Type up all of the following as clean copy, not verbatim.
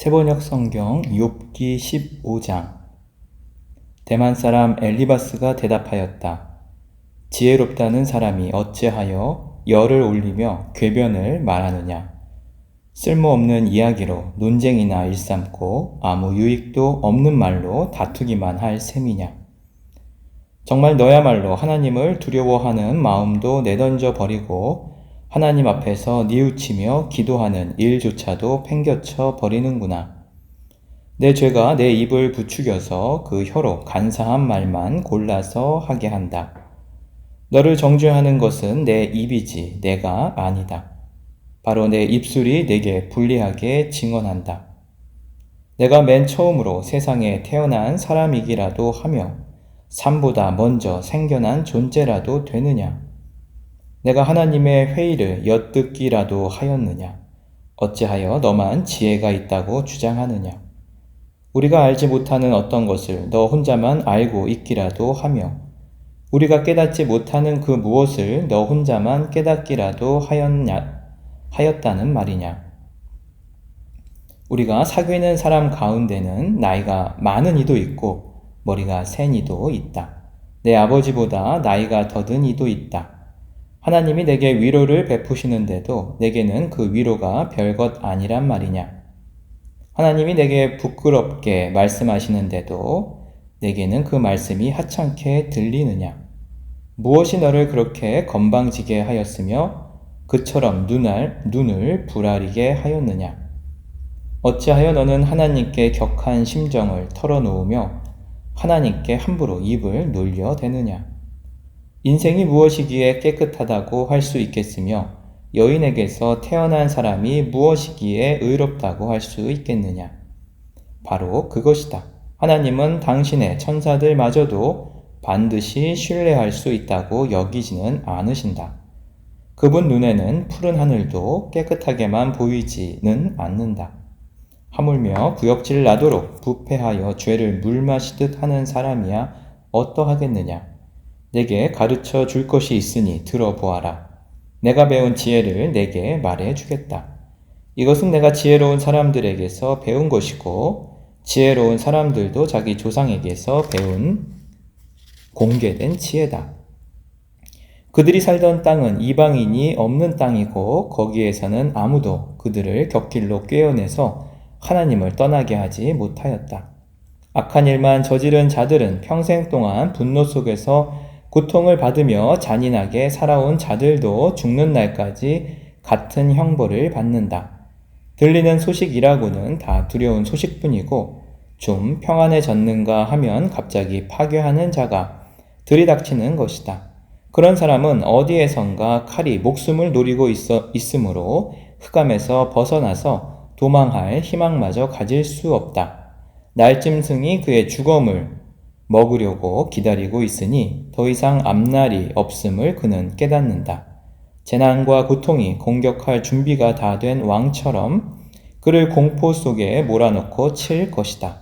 세번역 성경 욥기 15장. 대만 사람 엘리바스가 대답하였다. 지혜롭다는 사람이 어찌하여 열을 올리며 궤변을 말하느냐. 쓸모없는 이야기로 논쟁이나 일삼고 아무 유익도 없는 말로 다투기만 할 셈이냐. 정말 너야말로 하나님을 두려워하는 마음도 내던져 버리고 하나님 앞에서 뉘우치며 기도하는 일조차도 팽겨쳐 버리는구나. 내 죄가 내 입을 부추겨서 그 혀로 간사한 말만 골라서 하게 한다. 너를 정죄하는 것은 내 입이지 내가 아니다. 바로 내 입술이 내게 불리하게 증언한다. 내가 맨 처음으로 세상에 태어난 사람이기라도 하며 삶보다 먼저 생겨난 존재라도 되느냐. 내가 하나님의 회의를 엿듣기라도 하였느냐? 어찌하여 너만 지혜가 있다고 주장하느냐? 우리가 알지 못하는 어떤 것을 너 혼자만 알고 있기라도 하며 우리가 깨닫지 못하는 그 무엇을 너 혼자만 깨닫기라도 하였다는 말이냐? 우리가 사귀는 사람 가운데는 나이가 많은 이도 있고 머리가 센 이도 있다. 내 아버지보다 나이가 더든 이도 있다. 하나님이 내게 위로를 베푸시는데도 내게는 그 위로가 별것 아니란 말이냐. 하나님이 내게 부끄럽게 말씀하시는데도 내게는 그 말씀이 하찮게 들리느냐. 무엇이 너를 그렇게 건방지게 하였으며 그처럼 눈을 부라리게 하였느냐. 어찌하여 너는 하나님께 격한 심정을 털어놓으며 하나님께 함부로 입을 놀려대느냐. 인생이 무엇이기에 깨끗하다고 할 수 있겠으며 여인에게서 태어난 사람이 무엇이기에 의롭다고 할 수 있겠느냐. 바로 그것이다. 하나님은 당신의 천사들마저도 반드시 신뢰할 수 있다고 여기지는 않으신다. 그분 눈에는 푸른 하늘도 깨끗하게만 보이지는 않는다. 하물며 구역질 나도록 부패하여 죄를 물마시듯 하는 사람이야 어떠하겠느냐. 내게 가르쳐 줄 것이 있으니 들어보아라. 내가 배운 지혜를 내게 말해 주겠다. 이것은 내가 지혜로운 사람들에게서 배운 것이고 지혜로운 사람들도 자기 조상에게서 배운 공개된 지혜다. 그들이 살던 땅은 이방인이 없는 땅이고 거기에서는 아무도 그들을 곁길로 꿰어내서 하나님을 떠나게 하지 못하였다. 악한 일만 저지른 자들은 평생 동안 분노 속에서 고통을 받으며 잔인하게 살아온 자들도 죽는 날까지 같은 형벌을 받는다. 들리는 소식이라고는 다 두려운 소식뿐이고 좀 평안해졌는가 하면 갑자기 파괴하는 자가 들이닥치는 것이다. 그런 사람은 어디에선가 칼이 목숨을 노리고 있으므로 흑암에서 벗어나서 도망할 희망마저 가질 수 없다. 날짐승이 그의 주검을 먹으려고 기다리고 있으니 더 이상 앞날이 없음을 그는 깨닫는다. 재난과 고통이 공격할 준비가 다 된 왕처럼 그를 공포 속에 몰아넣고 칠 것이다.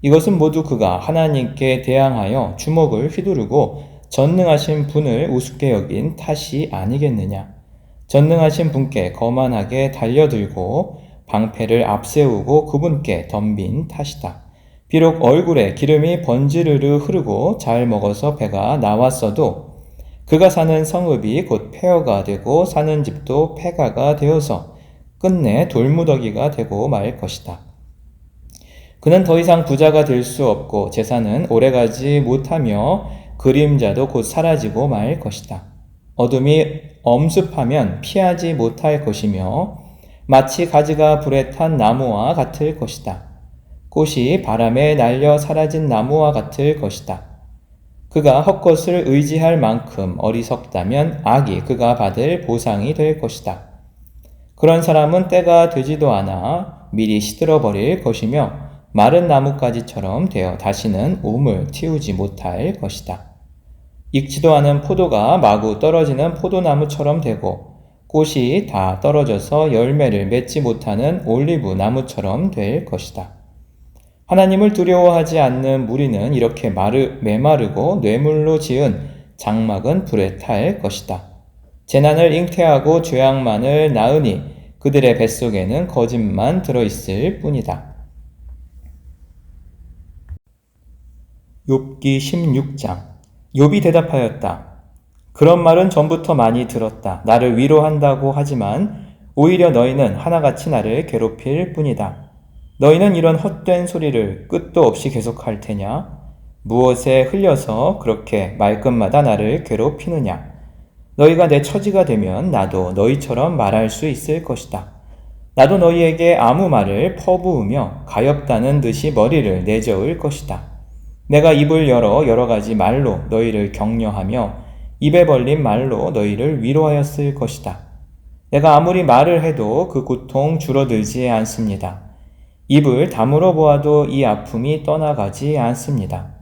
이것은 모두 그가 하나님께 대항하여 주먹을 휘두르고 전능하신 분을 우습게 여긴 탓이 아니겠느냐. 전능하신 분께 거만하게 달려들고 방패를 앞세우고 그분께 덤빈 탓이다. 비록 얼굴에 기름이 번지르르 흐르고 잘 먹어서 배가 나왔어도 그가 사는 성읍이 곧 폐허가 되고 사는 집도 폐가가 되어서 끝내 돌무더기가 되고 말 것이다. 그는 더 이상 부자가 될 수 없고 재산은 오래가지 못하며 그림자도 곧 사라지고 말 것이다. 어둠이 엄습하면 피하지 못할 것이며 마치 가지가 불에 탄 나무와 같을 것이다. 꽃이 바람에 날려 사라진 나무와 같을 것이다. 그가 헛것을 의지할 만큼 어리석다면 악이 그가 받을 보상이 될 것이다. 그런 사람은 때가 되지도 않아 미리 시들어버릴 것이며 마른 나뭇가지처럼 되어 다시는 움을 틔우지 못할 것이다. 익지도 않은 포도가 마구 떨어지는 포도나무처럼 되고 꽃이 다 떨어져서 열매를 맺지 못하는 올리브 나무처럼 될 것이다. 하나님을 두려워하지 않는 무리는 이렇게 메마르고 뇌물로 지은 장막은 불에 탈 것이다. 재난을 잉태하고 죄악만을 낳으니 그들의 뱃속에는 거짓만 들어있을 뿐이다. 욥기 16장. 욥이 대답하였다. 그런 말은 전부터 많이 들었다. 나를 위로한다고 하지만 오히려 너희는 하나같이 나를 괴롭힐 뿐이다. 너희는 이런 헛된 소리를 끝도 없이 계속할 테냐? 무엇에 흘려서 그렇게 말끝마다 나를 괴롭히느냐? 너희가 내 처지가 되면 나도 너희처럼 말할 수 있을 것이다. 나도 너희에게 아무 말을 퍼부으며 가엾다는 듯이 머리를 내저을 것이다. 내가 입을 열어 여러 가지 말로 너희를 격려하며 입에 벌린 말로 너희를 위로하였을 것이다. 내가 아무리 말을 해도 그 고통 줄어들지 않습니다. 입을 다물어 보아도 이 아픔이 떠나가지 않습니다.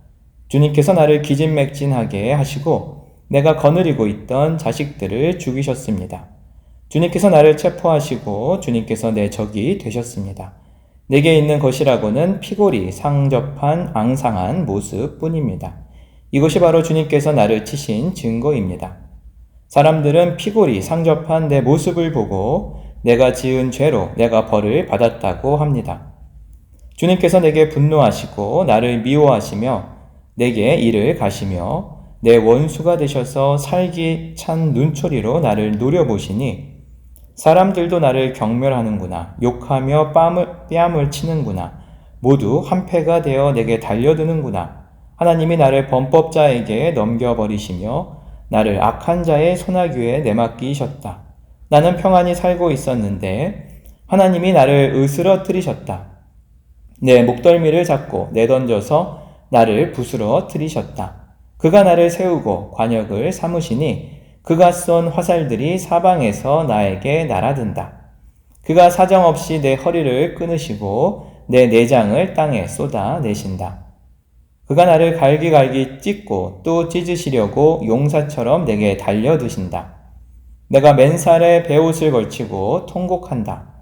주님께서 나를 기진맥진하게 하시고 내가 거느리고 있던 자식들을 죽이셨습니다. 주님께서 나를 체포하시고 주님께서 내 적이 되셨습니다. 내게 있는 것이라고는 피골이 상접한 앙상한 모습뿐입니다. 이것이 바로 주님께서 나를 치신 증거입니다. 사람들은 피골이 상접한 내 모습을 보고 내가 지은 죄로 내가 벌을 받았다고 합니다. 주님께서 내게 분노하시고 나를 미워하시며 내게 이를 가시며 내 원수가 되셔서 살기 찬 눈초리로 나를 노려보시니 사람들도 나를 경멸하는구나. 욕하며 뺨을 치는구나. 모두 한패가 되어 내게 달려드는구나. 하나님이 나를 범법자에게 넘겨버리시며 나를 악한 자의 손아귀에 내맡기셨다. 나는 평안히 살고 있었는데 하나님이 나를 으스러뜨리셨다. 내 목덜미를 잡고 내던져서 나를 부스러뜨리셨다. 그가 나를 세우고 관역을 삼으시니 그가 쏜 화살들이 사방에서 나에게 날아든다. 그가 사정없이 내 허리를 끊으시고 내 내장을 땅에 쏟아내신다. 그가 나를 갈기갈기 찢고 또 찢으시려고 용사처럼 내게 달려드신다. 내가 맨살에 베옷을 걸치고 통곡한다.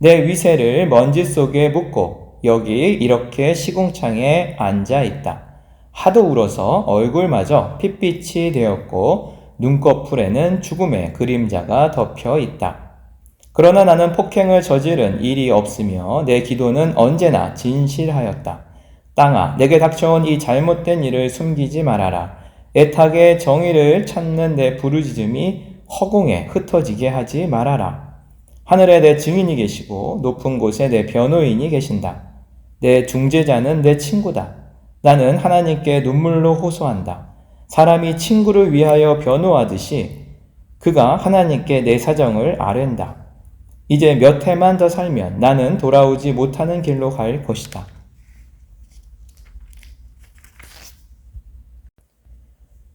내 위세를 먼지 속에 묻고 여기 이렇게 시궁창에 앉아있다. 하도 울어서 얼굴마저 핏빛이 되었고 눈꺼풀에는 죽음의 그림자가 덮여 있다. 그러나 나는 폭행을 저지른 일이 없으며 내 기도는 언제나 진실하였다. 땅아, 내게 닥쳐온 이 잘못된 일을 숨기지 말아라. 애타게 정의를 찾는 내 부르짖음이 허공에 흩어지게 하지 말아라. 하늘에 내 증인이 계시고 높은 곳에 내 변호인이 계신다. 내 중재자는 내 친구다. 나는 하나님께 눈물로 호소한다. 사람이 친구를 위하여 변호하듯이 그가 하나님께 내 사정을 아랜다. 이제 몇 해만 더 살면 나는 돌아오지 못하는 길로 갈 것이다.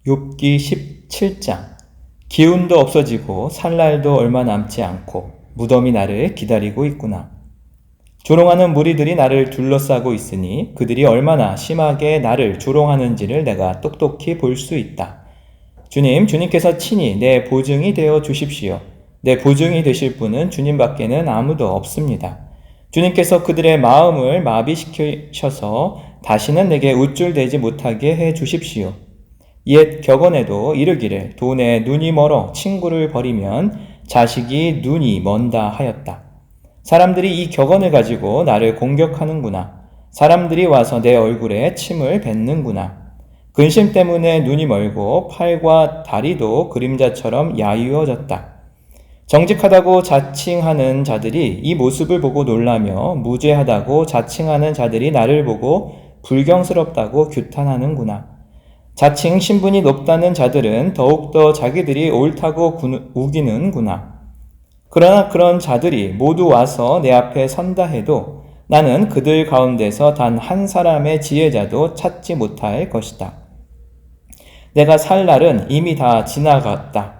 욥기 17장. 기운도 없어지고 살 날도 얼마 남지 않고 무덤이 나를 기다리고 있구나. 조롱하는 무리들이 나를 둘러싸고 있으니 그들이 얼마나 심하게 나를 조롱하는지를 내가 똑똑히 볼 수 있다. 주님께서 친히 내 보증이 되어 주십시오. 내 보증이 되실 분은 주님밖에는 아무도 없습니다. 주님께서 그들의 마음을 마비시키셔서 다시는 내게 우쭐대지 못하게 해 주십시오. 옛 격언에도 이르기를 돈에 눈이 멀어 친구를 버리면 자식이 눈이 먼다 하였다. 사람들이 이 격언을 가지고 나를 공격하는구나. 사람들이 와서 내 얼굴에 침을 뱉는구나. 근심 때문에 눈이 멀고 팔과 다리도 그림자처럼 야위어졌다. 정직하다고 자칭하는 자들이 이 모습을 보고 놀라며 무죄하다고 자칭하는 자들이 나를 보고 불경스럽다고 규탄하는구나. 자칭 신분이 높다는 자들은 더욱더 자기들이 옳다고 우기는구나. 그러나 그런 자들이 모두 와서 내 앞에 선다 해도 나는 그들 가운데서 단 한 사람의 지혜자도 찾지 못할 것이다. 내가 살 날은 이미 다 지나갔다.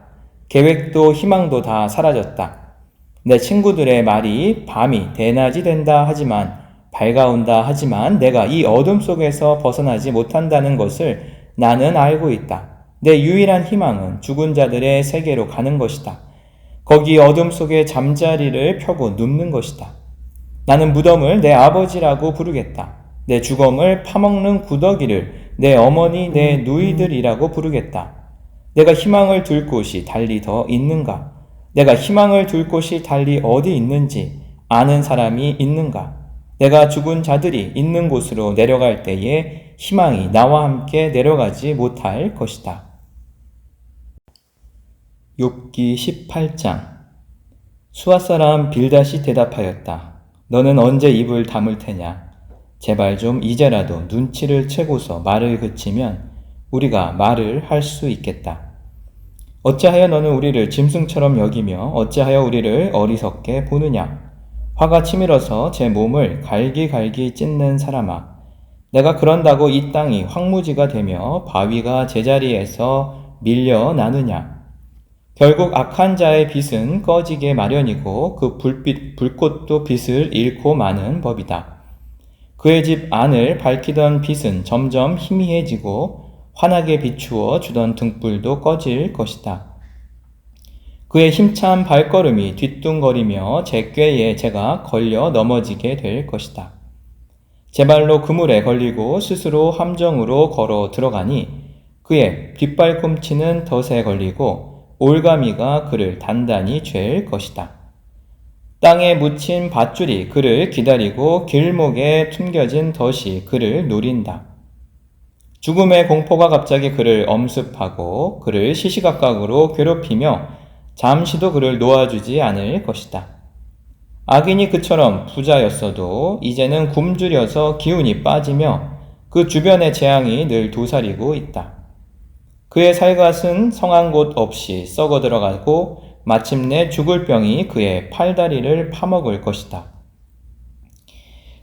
계획도 희망도 다 사라졌다. 내 친구들의 말이 밤이 대낮이 된다 하지만 밝아온다 하지만 내가 이 어둠 속에서 벗어나지 못한다는 것을 나는 알고 있다. 내 유일한 희망은 죽은 자들의 세계로 가는 것이다. 거기 어둠 속에 잠자리를 펴고 눕는 것이다. 나는 무덤을 내 아버지라고 부르겠다. 내 주검을 파먹는 구더기를 내 어머니 내 누이들이라고 부르겠다. 내가 희망을 둘 곳이 달리 더 있는가? 내가 희망을 둘 곳이 달리 어디 있는지 아는 사람이 있는가? 내가 죽은 자들이 있는 곳으로 내려갈 때에 희망이 나와 함께 내려가지 못할 것이다. 욥기 18장. 수아 사람 빌닷이 대답하였다. 너는 언제 입을 다물 테냐? 제발 좀 이제라도 눈치를 채고서 말을 그치면 우리가 말을 할 수 있겠다. 어찌하여 너는 우리를 짐승처럼 여기며 어찌하여 우리를 어리석게 보느냐? 화가 치밀어서 제 몸을 갈기갈기 찢는 사람아, 내가 그런다고 이 땅이 황무지가 되며 바위가 제자리에서 밀려나느냐? 결국 악한 자의 빛은 꺼지게 마련이고 그 불꽃도 빛을 잃고 마는 법이다. 그의 집 안을 밝히던 빛은 점점 희미해지고 환하게 비추어 주던 등불도 꺼질 것이다. 그의 힘찬 발걸음이 뒤뚱거리며 제 꾀에 제가 걸려 넘어지게 될 것이다. 제 발로 그물에 걸리고 스스로 함정으로 걸어 들어가니 그의 뒷발꿈치는 덫에 걸리고 올가미가 그를 단단히 죄일 것이다. 땅에 묻힌 밧줄이 그를 기다리고 길목에 숨겨진 덫이 그를 노린다. 죽음의 공포가 갑자기 그를 엄습하고 그를 시시각각으로 괴롭히며 잠시도 그를 놓아주지 않을 것이다. 악인이 그처럼 부자였어도 이제는 굶주려서 기운이 빠지며 그 주변의 재앙이 늘 도사리고 있다. 그의 살갗은 성한 곳 없이 썩어 들어가고 마침내 죽을 병이 그의 팔다리를 파먹을 것이다.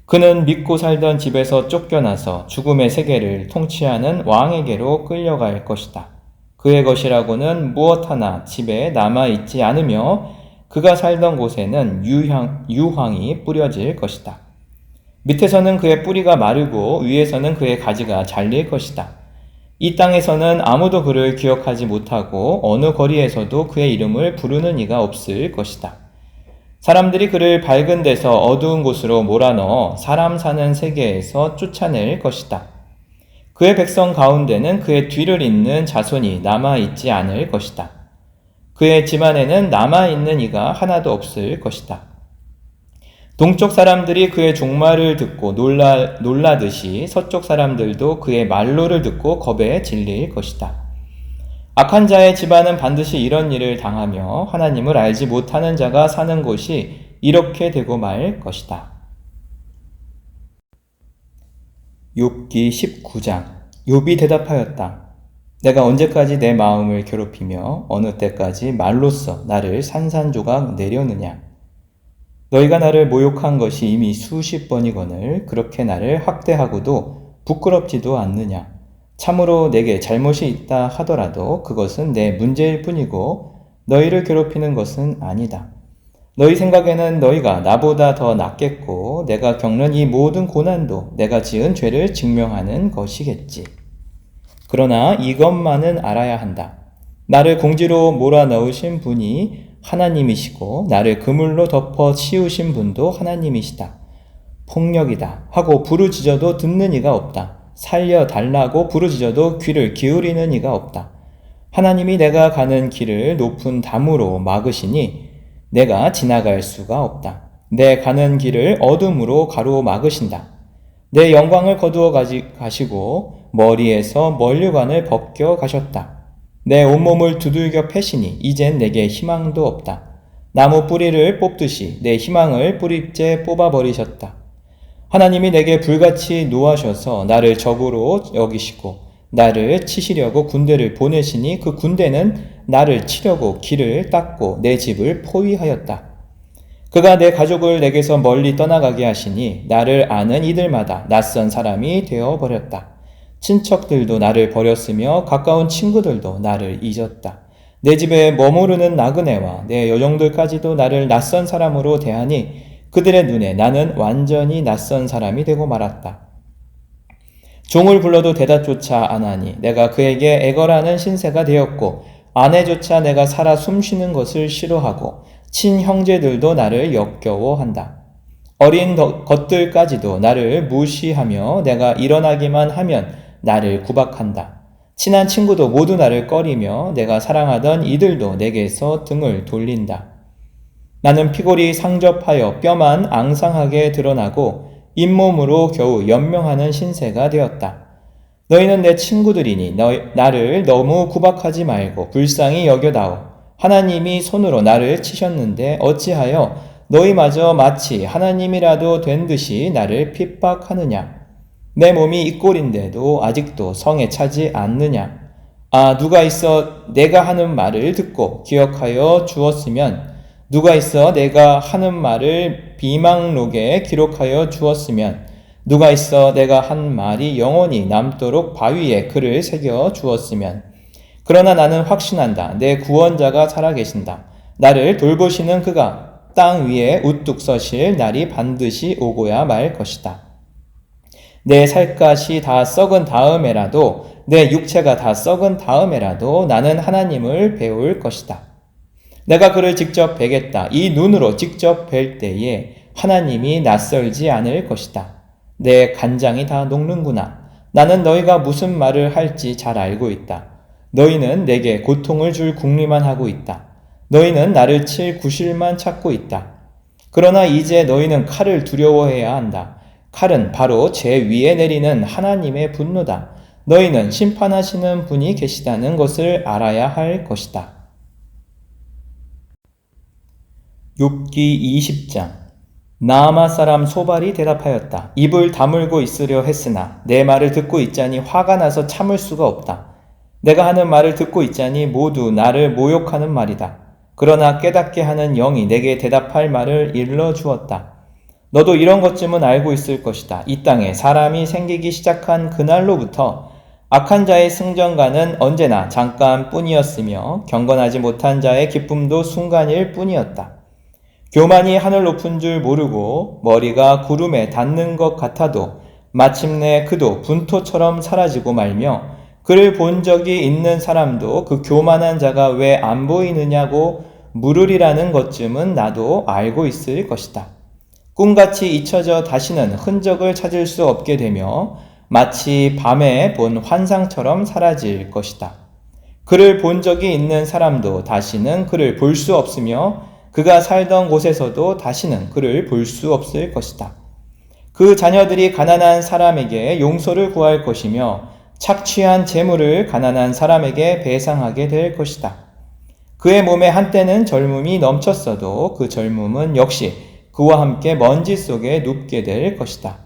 그는 믿고 살던 집에서 쫓겨나서 죽음의 세계를 통치하는 왕에게로 끌려갈 것이다. 그의 것이라고는 무엇 하나 집에 남아있지 않으며 그가 살던 곳에는 유황이 뿌려질 것이다. 밑에서는 그의 뿌리가 마르고 위에서는 그의 가지가 잘릴 것이다. 이 땅에서는 아무도 그를 기억하지 못하고 어느 거리에서도 그의 이름을 부르는 이가 없을 것이다. 사람들이 그를 밝은 데서 어두운 곳으로 몰아넣어 사람 사는 세계에서 쫓아낼 것이다. 그의 백성 가운데는 그의 뒤를 잇는 자손이 남아있지 않을 것이다. 그의 집안에는 남아있는 이가 하나도 없을 것이다. 동쪽 사람들이 그의 종말을 듣고 놀라듯이 서쪽 사람들도 그의 말로를 듣고 겁에 질릴 것이다. 악한 자의 집안은 반드시 이런 일을 당하며 하나님을 알지 못하는 자가 사는 곳이 이렇게 되고 말 것이다. 욥기 19장. 욥이 대답하였다. 내가 언제까지 내 마음을 괴롭히며 어느 때까지 말로써 나를 산산조각 내려느냐? 너희가 나를 모욕한 것이 이미 수십 번이거늘 그렇게 나를 학대하고도 부끄럽지도 않느냐? 참으로 내게 잘못이 있다 하더라도 그것은 내 문제일 뿐이고 너희를 괴롭히는 것은 아니다. 너희 생각에는 너희가 나보다 더 낫겠고 내가 겪는 이 모든 고난도 내가 지은 죄를 증명하는 것이겠지. 그러나 이것만은 알아야 한다. 나를 공지로 몰아넣으신 분이 하나님이시고 나를 그물로 덮어 씌우신 분도 하나님이시다. 폭력이다 하고 부르짖어도 듣는 이가 없다. 살려달라고 부르짖어도 귀를 기울이는 이가 없다. 하나님이 내가 가는 길을 높은 담으로 막으시니 내가 지나갈 수가 없다. 내 가는 길을 어둠으로 가로막으신다. 내 영광을 거두어 가시고 머리에서 면류관을 벗겨 가셨다. 내 온몸을 두들겨 패시니 이젠 내게 희망도 없다. 나무 뿌리를 뽑듯이 내 희망을 뿌리째 뽑아버리셨다. 하나님이 내게 불같이 노하셔서 나를 적으로 여기시고 나를 치시려고 군대를 보내시니 그 군대는 나를 치려고 길을 닦고 내 집을 포위하였다. 그가 내 가족을 내게서 멀리 떠나가게 하시니 나를 아는 이들마다 낯선 사람이 되어버렸다. 친척들도 나를 버렸으며 가까운 친구들도 나를 잊었다. 내 집에 머무르는 나그네와 내 여종들까지도 나를 낯선 사람으로 대하니 그들의 눈에 나는 완전히 낯선 사람이 되고 말았다. 종을 불러도 대답조차 안 하니 내가 그에게 애걸하는 신세가 되었고 아내조차 내가 살아 숨쉬는 것을 싫어하고 친형제들도 나를 역겨워한다. 어린 것들까지도 나를 무시하며 내가 일어나기만 하면 나를 구박한다. 친한 친구도 모두 나를 꺼리며 내가 사랑하던 이들도 내게서 등을 돌린다. 나는 피골이 상접하여 뼈만 앙상하게 드러나고 잇몸으로 겨우 연명하는 신세가 되었다. 너희는 내 친구들이니 나를 너무 구박하지 말고 불쌍히 여겨다오. 하나님이 손으로 나를 치셨는데 어찌하여 너희마저 마치 하나님이라도 된 듯이 나를 핍박하느냐. 내 몸이 이 꼴인데도 아직도 성에 차지 않느냐. 아, 누가 있어 내가 하는 말을 듣고 기억하여 주었으면, 누가 있어 내가 하는 말을 비망록에 기록하여 주었으면, 누가 있어 내가 한 말이 영원히 남도록 바위에 글을 새겨 주었으면. 그러나 나는 확신한다. 내 구원자가 살아계신다. 나를 돌보시는 그가 땅 위에 우뚝 서실 날이 반드시 오고야 말 것이다. 내 살갗이 다 썩은 다음에라도, 내 육체가 다 썩은 다음에라도 나는 하나님을 배울 것이다. 내가 그를 직접 뵈겠다. 이 눈으로 직접 뵐 때에 하나님이 낯설지 않을 것이다. 내 간장이 다 녹는구나. 나는 너희가 무슨 말을 할지 잘 알고 있다. 너희는 내게 고통을 줄 궁리만 하고 있다. 너희는 나를 칠 구실만 찾고 있다. 그러나 이제 너희는 칼을 두려워해야 한다. 칼은 바로 제 위에 내리는 하나님의 분노다. 너희는 심판하시는 분이 계시다는 것을 알아야 할 것이다. 욥기 20장. 나아마 사람 소발이 대답하였다. 입을 다물고 있으려 했으나 내 말을 듣고 있자니 화가 나서 참을 수가 없다. 내가 하는 말을 듣고 있자니 모두 나를 모욕하는 말이다. 그러나 깨닫게 하는 영이 내게 대답할 말을 일러 주었다. 너도 이런 것쯤은 알고 있을 것이다. 이 땅에 사람이 생기기 시작한 그날로부터 악한 자의 승전가는 언제나 잠깐뿐이었으며 경건하지 못한 자의 기쁨도 순간일 뿐이었다. 교만이 하늘 높은 줄 모르고 머리가 구름에 닿는 것 같아도 마침내 그도 분토처럼 사라지고 말며, 그를 본 적이 있는 사람도 그 교만한 자가 왜 안 보이느냐고 물으리라는 것쯤은 나도 알고 있을 것이다. 꿈같이 잊혀져 다시는 흔적을 찾을 수 없게 되며 마치 밤에 본 환상처럼 사라질 것이다. 그를 본 적이 있는 사람도 다시는 그를 볼 수 없으며 그가 살던 곳에서도 다시는 그를 볼 수 없을 것이다. 그 자녀들이 가난한 사람에게 용서를 구할 것이며 착취한 재물을 가난한 사람에게 배상하게 될 것이다. 그의 몸에 한때는 젊음이 넘쳤어도 그 젊음은 역시 그와 함께 먼지 속에 눕게 될 것이다.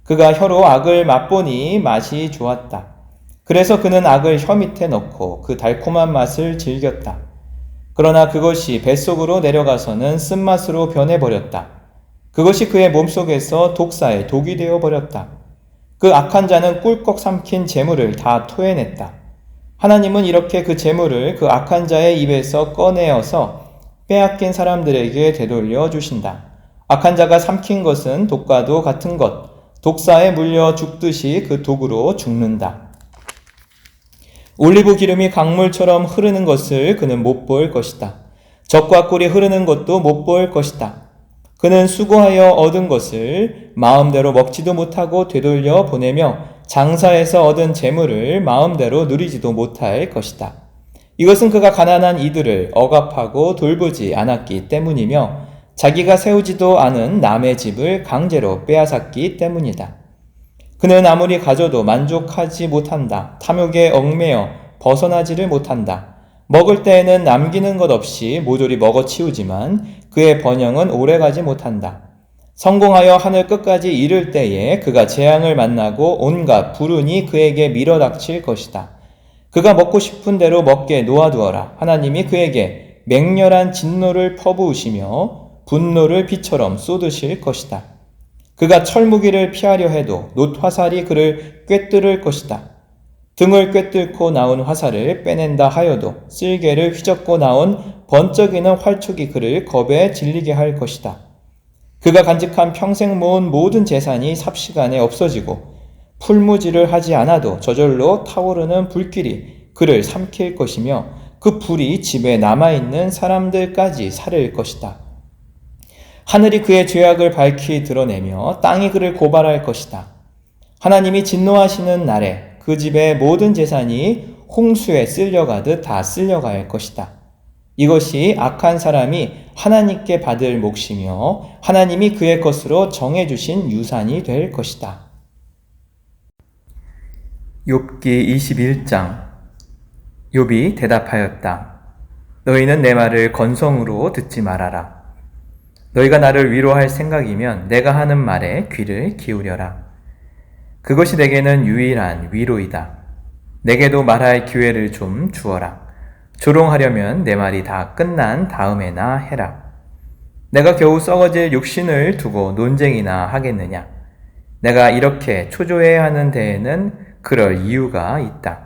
그가 혀로 악을 맛보니 맛이 좋았다. 그래서 그는 악을 혀 밑에 넣고 그 달콤한 맛을 즐겼다. 그러나 그것이 뱃속으로 내려가서는 쓴맛으로 변해버렸다. 그것이 그의 몸속에서 독사의 독이 되어버렸다. 그 악한 자는 꿀꺽 삼킨 재물을 다 토해냈다. 하나님은 이렇게 그 재물을 그 악한 자의 입에서 꺼내어서 빼앗긴 사람들에게 되돌려 주신다. 악한 자가 삼킨 것은 독과도 같은 것, 독사에 물려 죽듯이 그 독으로 죽는다. 올리브 기름이 강물처럼 흐르는 것을 그는 못 볼 것이다. 젖과 꿀이 흐르는 것도 못 볼 것이다. 그는 수고하여 얻은 것을 마음대로 먹지도 못하고 되돌려 보내며 장사해서 얻은 재물을 마음대로 누리지도 못할 것이다. 이것은 그가 가난한 이들을 억압하고 돌보지 않았기 때문이며 자기가 세우지도 않은 남의 집을 강제로 빼앗았기 때문이다. 그는 아무리 가져도 만족하지 못한다. 탐욕에 얽매여 벗어나지를 못한다. 먹을 때에는 남기는 것 없이 모조리 먹어치우지만 그의 번영은 오래가지 못한다. 성공하여 하늘 끝까지 이를 때에 그가 재앙을 만나고 온갖 불운이 그에게 밀어닥칠 것이다. 그가 먹고 싶은 대로 먹게 놓아두어라. 하나님이 그에게 맹렬한 진노를 퍼부으시며 분노를 비처럼 쏟으실 것이다. 그가 철무기를 피하려 해도 놋화살이 그를 꿰뚫을 것이다. 등을 꿰뚫고 나온 화살을 빼낸다 하여도 쓸개를 휘젓고 나온 번쩍이는 활촉이 그를 겁에 질리게 할 것이다. 그가 간직한 평생 모은 모든 재산이 삽시간에 없어지고 풀무지를 하지 않아도 저절로 타오르는 불길이 그를 삼킬 것이며 그 불이 집에 남아있는 사람들까지 사를 것이다. 하늘이 그의 죄악을 밝히 드러내며 땅이 그를 고발할 것이다. 하나님이 진노하시는 날에 그 집의 모든 재산이 홍수에 쓸려가듯 다 쓸려갈 것이다. 이것이 악한 사람이 하나님께 받을 몫이며 하나님이 그의 것으로 정해주신 유산이 될 것이다. 욥기 21장. 욥이 대답하였다. 너희는 내 말을 건성으로 듣지 말아라. 너희가 나를 위로할 생각이면 내가 하는 말에 귀를 기울여라. 그것이 내게는 유일한 위로이다. 내게도 말할 기회를 좀 주어라. 조롱하려면 내 말이 다 끝난 다음에나 해라. 내가 겨우 썩어질 육신을 두고 논쟁이나 하겠느냐? 내가 이렇게 초조해야 하는 데에는 그럴 이유가 있다.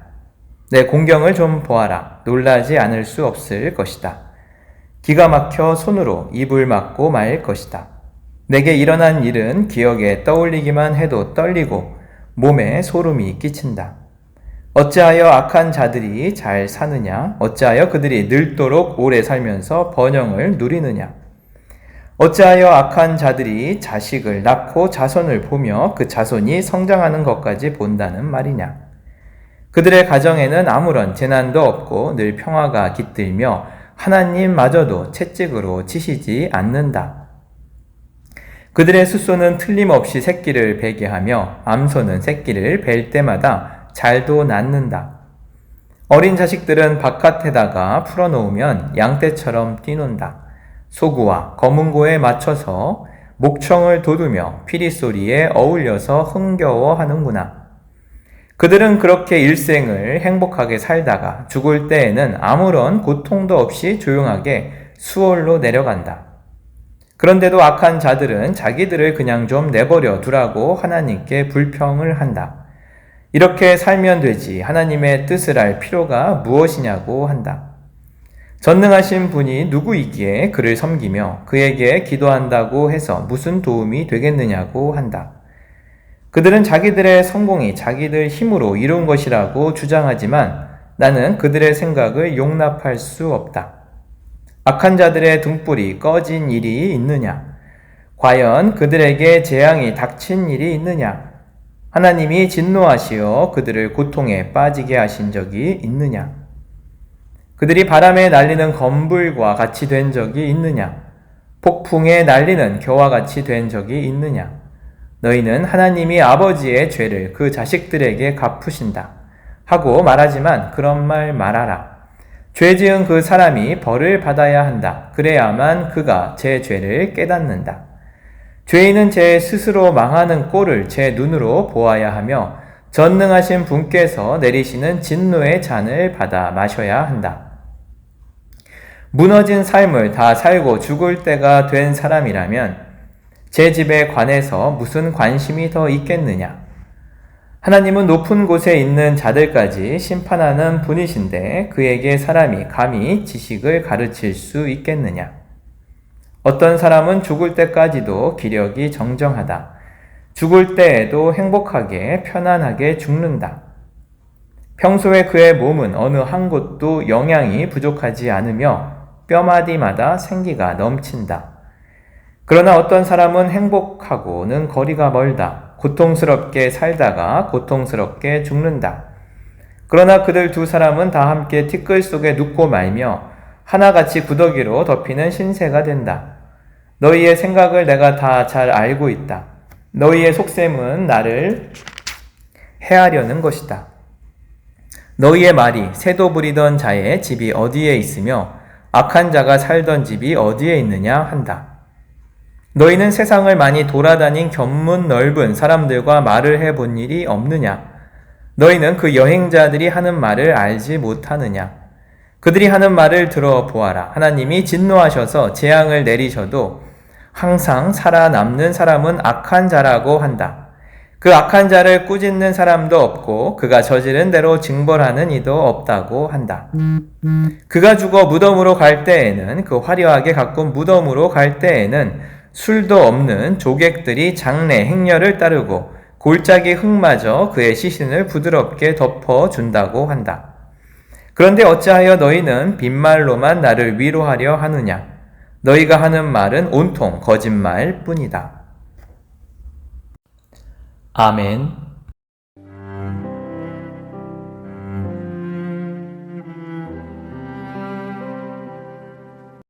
내 공경을 좀 보아라. 놀라지 않을 수 없을 것이다. 기가 막혀 손으로 입을 막고 말 것이다. 내게 일어난 일은 기억에 떠올리기만 해도 떨리고 몸에 소름이 끼친다. 어찌하여 악한 자들이 잘 사느냐? 어찌하여 그들이 늙도록 오래 살면서 번영을 누리느냐? 어찌하여 악한 자들이 자식을 낳고 자손을 보며 그 자손이 성장하는 것까지 본다는 말이냐? 그들의 가정에는 아무런 재난도 없고 늘 평화가 깃들며 하나님마저도 채찍으로 치시지 않는다. 그들의 숫소는 틀림없이 새끼를 베게 하며 암소는 새끼를 벨 때마다 잘도 낳는다. 어린 자식들은 바깥에다가 풀어놓으면 양떼처럼 뛰논다. 소구와 검은고에 맞춰서 목청을 돋우며 피리소리에 어울려서 흥겨워하는구나. 그들은 그렇게 일생을 행복하게 살다가 죽을 때에는 아무런 고통도 없이 조용하게 수월로 내려간다. 그런데도 악한 자들은 자기들을 그냥 좀 내버려 두라고 하나님께 불평을 한다. 이렇게 살면 되지 하나님의 뜻을 알 필요가 무엇이냐고 한다. 전능하신 분이 누구이기에 그를 섬기며 그에게 기도한다고 해서 무슨 도움이 되겠느냐고 한다. 그들은 자기들의 성공이 자기들 힘으로 이룬 것이라고 주장하지만 나는 그들의 생각을 용납할 수 없다. 악한 자들의 등불이 꺼진 일이 있느냐? 과연 그들에게 재앙이 닥친 일이 있느냐? 하나님이 진노하시어 그들을 고통에 빠지게 하신 적이 있느냐? 그들이 바람에 날리는 검불과 같이 된 적이 있느냐? 폭풍에 날리는 겨와 같이 된 적이 있느냐? 너희는 하나님이 아버지의 죄를 그 자식들에게 갚으신다 하고 말하지만 그런 말 말아라. 죄 지은 그 사람이 벌을 받아야 한다. 그래야만 그가 제 죄를 깨닫는다. 죄인은 제 스스로 망하는 꼴을 제 눈으로 보아야 하며 전능하신 분께서 내리시는 진노의 잔을 받아 마셔야 한다. 무너진 삶을 다 살고 죽을 때가 된 사람이라면 제 집에 관해서 무슨 관심이 더 있겠느냐? 하나님은 높은 곳에 있는 자들까지 심판하는 분이신데 그에게 사람이 감히 지식을 가르칠 수 있겠느냐? 어떤 사람은 죽을 때까지도 기력이 정정하다. 죽을 때에도 행복하게 편안하게 죽는다. 평소에 그의 몸은 어느 한 곳도 영양이 부족하지 않으며 뼈마디마다 생기가 넘친다. 그러나 어떤 사람은 행복하고는 거리가 멀다. 고통스럽게 살다가 고통스럽게 죽는다. 그러나 그들 두 사람은 다 함께 티끌 속에 눕고 말며 하나같이 구더기로 덮이는 신세가 된다. 너희의 생각을 내가 다 잘 알고 있다. 너희의 속셈은 나를 해하려는 것이다. 너희의 말이 새도 부리던 자의 집이 어디에 있으며 악한 자가 살던 집이 어디에 있느냐 한다. 너희는 세상을 많이 돌아다닌 견문 넓은 사람들과 말을 해본 일이 없느냐? 너희는 그 여행자들이 하는 말을 알지 못하느냐? 그들이 하는 말을 들어보아라. 하나님이 진노하셔서 재앙을 내리셔도 항상 살아남는 사람은 악한 자라고 한다. 그 악한 자를 꾸짖는 사람도 없고 그가 저지른 대로 징벌하는 이도 없다고 한다. 그가 죽어 무덤으로 갈 때에는 그 화려하게 가꾼 무덤으로 갈 때에는 술도 없는 조객들이 장래 행렬을 따르고 골짜기 흙마저 그의 시신을 부드럽게 덮어준다고 한다. 그런데 어찌하여 너희는 빈말로만 나를 위로하려 하느냐? 너희가 하는 말은 온통 거짓말 뿐이다. 아멘.